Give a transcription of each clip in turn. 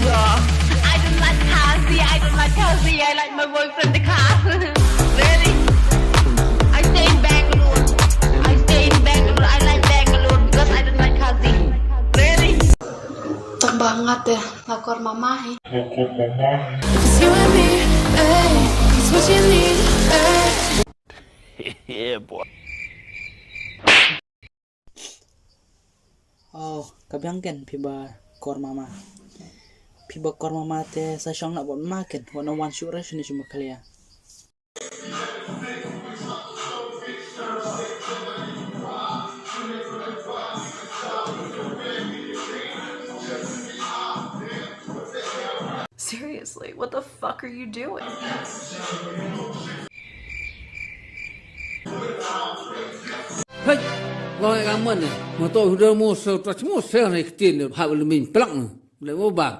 I don't like Kasi. I don't like Kasi. I like my boyfriend the car. Really? I stay in Bangalore. I stay in Bangalore. I like Bangalore because I don't like Kasi. Really? Tak banget ya, lakor mamahi. It's you and me, ay, it's what you need, ay. Yeah, boy. Oh, kabyangken piba kor mama. Piba kor mama te sa siyang nak buat makan. Wana wan syurah sini cuma kalian. Seriously, what the fuck are you doing? Hey, gọi cảm ơn này, mà tôi đưa mua sơ, tôi mua xe này tiền được hai mươi mình plak lại mua bạc.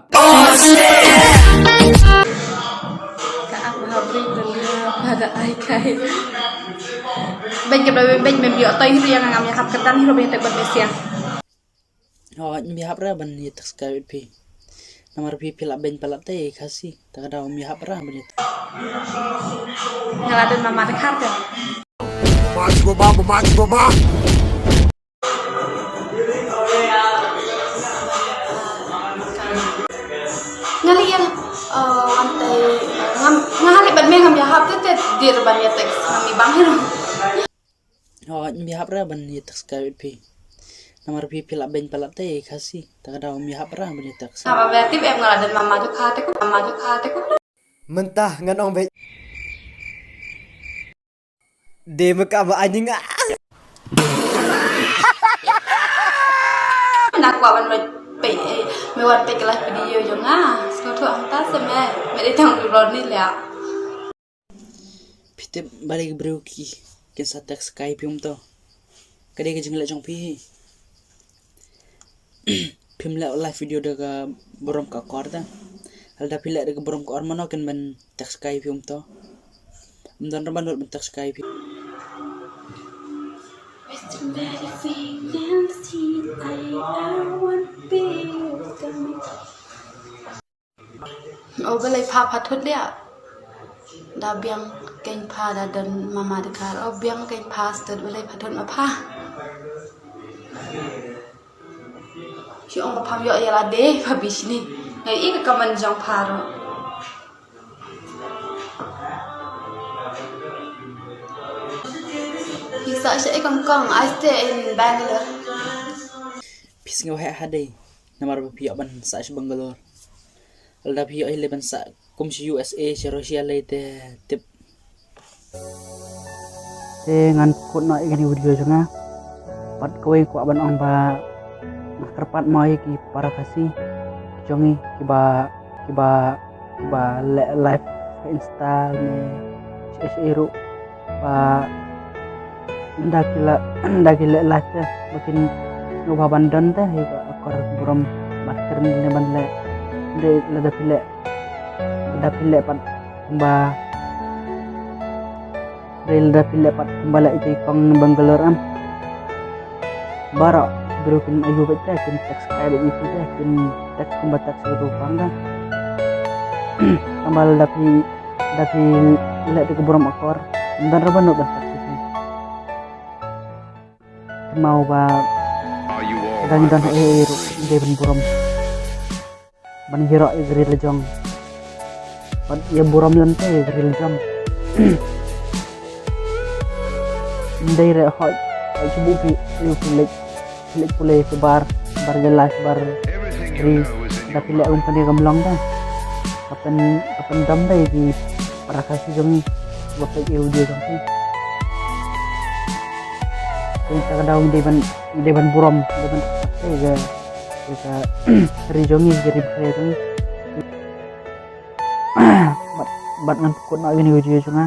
Kak aku habri belia pada aikai. Ben kebetulan ben membiak tay itu yang ngam yang hap ketan itu ben tebat mesia. Oh, mihap ra ban ni tak sekali pi. Namar pi pilak ben palak te kasih. Tak ada mihap ra ban itu. Ngalatin mama dekat ya. Ngalian antai ngahali ban me ngam ya hap te dir ban ya teks ngami bangir. Oh, mihap ra ban ni tak sekali pi. Namar pi pilak ben palak te kasih. Tak ada mihap ra ban itu. Apa berarti em ngalatin mama dekat aku, mama dekat aku. Mentah ngan ong baik. Dia meka ba anjing ah. Nak kuat ban me wan pe kelas video jo nga. Suatu antas me di tang ron ni le. Pite balik beruki. Kisah tak Skype yung to. Kadai ke jengla jong pi. Pim la live video daga borom ka korda. Alda pila daga borom ka ormano kan ban tak Skype yung to. Mdan raban ban tak Skype. Oh belai pa patut dia. Da biang kain pa da dan mama dekat. Oh biang kain pa stud belai patut ma pa. Si ong pa yo ya la de pa bis ni. Ngai ik ka man jong pa ro. Bisa saya kong I stay in Bangalore. Pis ngaw hadai. Namar piyak ban sa Bangalore. Alda piyak ile ban sa kum si USA si Rusia lai te tip. Te ngan kut na igani video jonga. Pat kowe ko ban ong ba kerpat mai ki para kasih jongi kiba live Insta ne CSRU pa ndakila live te makin ngobah bandan te akor buram masker ni ban le de lada pile pat ba rel da pile pat bala itu kong Bangalore am bara berukin ayu bete kin teks kayak itu deh kin teks kumbatak segitu pangga kambal dapi le de buram akor dan raban no ban mau ba dan de ban buram ban hero grill jong ban ya buram lente grill jong ndai re hot cubu pi pilih pulih sebar jelas bar ri tapi lek umpan dia gemblong dah kapan dam dai di para kasih jong bapak dia jong ni kita kadang deban buram deban ga ri jongi jadi pre tu bat ngan pukul nak gini video jonga